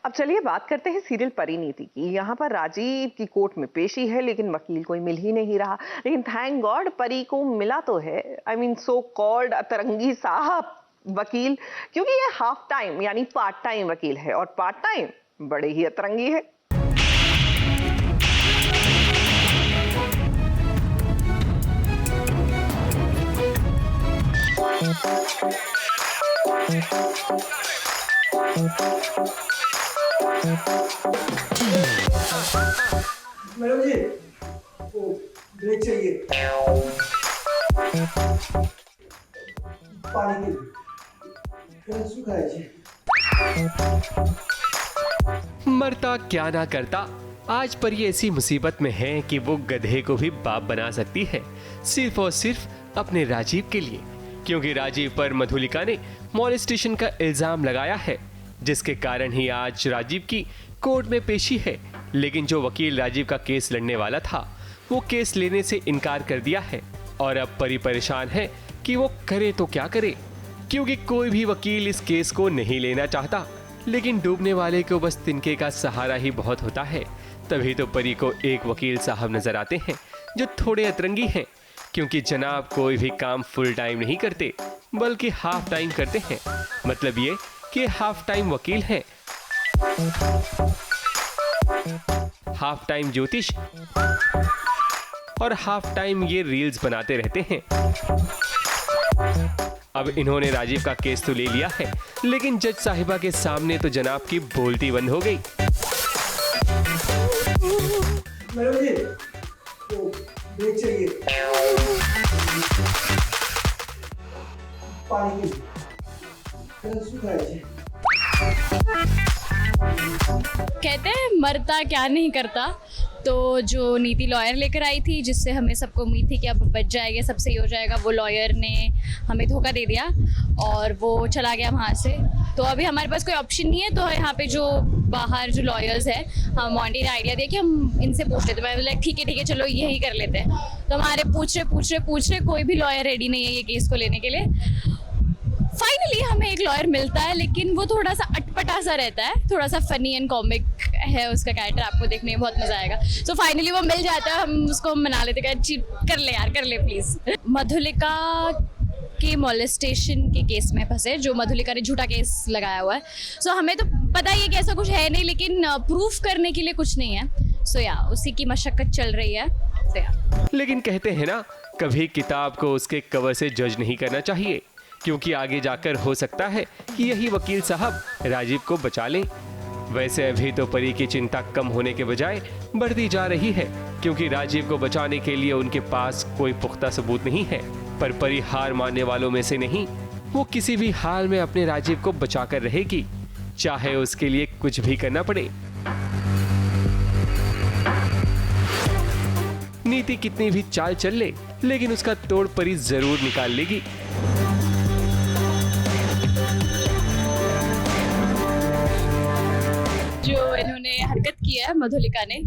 अब चलिए बात करते हैं सीरियल परिणीति की। यहाँ पर राजीव की कोर्ट में पेशी है लेकिन वकील कोई मिल ही नहीं रहा। लेकिन थैंक गॉड परी को मिला तो है, आई मीन सो कॉल्ड अतरंगी साहब वकील, क्योंकि ये हाफ टाइम यानी पार्ट टाइम वकील है और पार्ट टाइम बड़े ही अतरंगी है। मैडम जी, वो ब्रेक चाहिए पानी के लिए, सूखा है जी। मरता क्या ना करता, आज पर ये ऐसी मुसीबत में है कि वो गधे को भी बाप बना सकती है, सिर्फ और सिर्फ अपने राजीव के लिए। क्योंकि राजीव पर मधुलिका ने मॉलेस्टेशन का इल्जाम लगाया है, जिसके कारण ही आज राजीव की कोर्ट में पेशी है। लेकिन जो वकील राजीव का केस लड़ने वाला था, वो केस लेने से इनकार कर दिया है और अब परी परेशान है कि वो करे तो क्या करे, क्योंकि कोई भी वकील इस केस को नहीं लेना चाहता। लेकिन डूबने वाले को बस तिनके का सहारा ही बहुत होता है। तभी तो परी को एक वकील साहब नजर आते हैं जो थोड़े अतरंगी हैं, क्योंकि जनाब कोई भी काम फुल टाइम नहीं करते बल्कि हाफ टाइम करते हैं। मतलब ये कि हाफ टाइम वकील हैं, हाफ टाइम ज्योतिष और हाफ टाइम ये रील्स बनाते रहते हैं। अब इन्होंने राजीव का केस तो ले लिया है, लेकिन जज साहिबा के सामने तो जनाब की बोलती बंद हो गई। मैडम जी, वो ब्रेक चाहिए पानी के लिए, सूखा है जी। कहते हैं मरता क्या नहीं करता, तो जो नीति लॉयर लेकर आई थी, जिससे हमें सबको उम्मीद थी कि अब बच जाएगा, सब सही हो जाएगा, वो लॉयर ने हमें धोखा दे दिया और वो चला गया वहाँ से। तो अभी हमारे पास कोई ऑप्शन नहीं है। तो यहाँ पे जो बाहर जो लॉयर्स हैं, हम मॉन्टी ने आइडिया दिया कि हम इनसे पूछ लेते। मैं बोला ठीक है चलो यही कर लेते हैं। तो हमारे पूछ रहे कोई भी लॉयर रेडी नहीं है ये केस को लेने के लिए। फाइनली हमें एक लॉयर मिलता है, लेकिन वो थोड़ा सा अटपटा सा रहता है, थोड़ा सा फनी एंड कॉमिक है उसका कैरेक्टर, आपको देखने में बहुत मजा आएगा। सो फाइनली वो मिल जाता है, हम उसको मना लेते हैं, कर ले प्लीज। मधुलिका के मॉलेस्टेशन के केस में फंसे, जो मधुलिका ने झूठा केस लगाया हुआ है। सो हमें तो पता ही है कि ऐसा कुछ है नहीं, लेकिन प्रूफ करने के लिए कुछ नहीं है। सो या उसी की मशक्कत चल रही है। सो या लेकिन कहते हैं ना, कभी किताब को उसके कवर से जज नहीं करना चाहिए, क्योंकि आगे जाकर हो सकता है कि यही वकील साहब राजीव को बचा लें। वैसे अभी तो परी की चिंता कम होने के बजाय बढ़ती जा रही है, क्योंकि राजीव को बचाने के लिए उनके पास कोई पुख्ता सबूत नहीं है। पर परी हार मानने वालों में से नहीं, वो किसी भी हाल में अपने राजीव को बचाकर रहेगी, चाहे उसके लिए कुछ भी करना पड़े। नीति कितनी भी चाल चल ले, लेकिन उसका तोड़ परी जरूर निकाल लेगी। जो इन्होंने हरकत की है, मधुलिका ने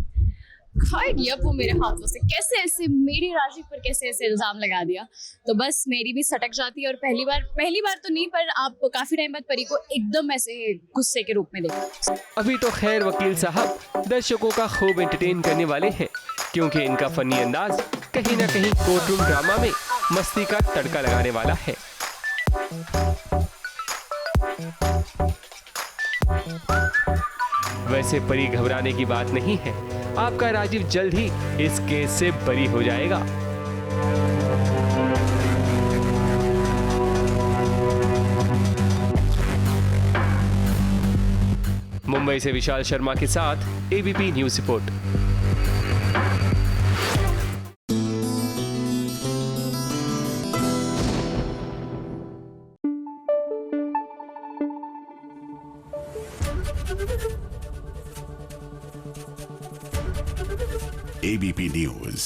खा दिया वो मेरे हाथों से, कैसे ऐसे मेरे राजीव पर कैसे ऐसे इल्जाम लगा दिया। तो बस मेरी भी सटक जाती है। और पहली बार तो नहीं, पर आप काफी टाइम बाद परी को एकदम ऐसे गुस्से के रूप में देखा। अभी तो खैर वकील साहब दर्शकों का खूब एंटरटेन करने वाले हैं, क्योंकि इनका फनी अंदाज कहीं ना कहीं कोर्टरूम ड्रामा में मस्ती का तड़का लगाने वाला है। वैसे परी घबराने की बात नहीं है, आपका राजीव जल्द ही इस केस से बरी हो जाएगा। मुंबई से विशाल शर्मा के साथ ABP news report. ABP news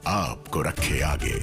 आपको रखे आगे।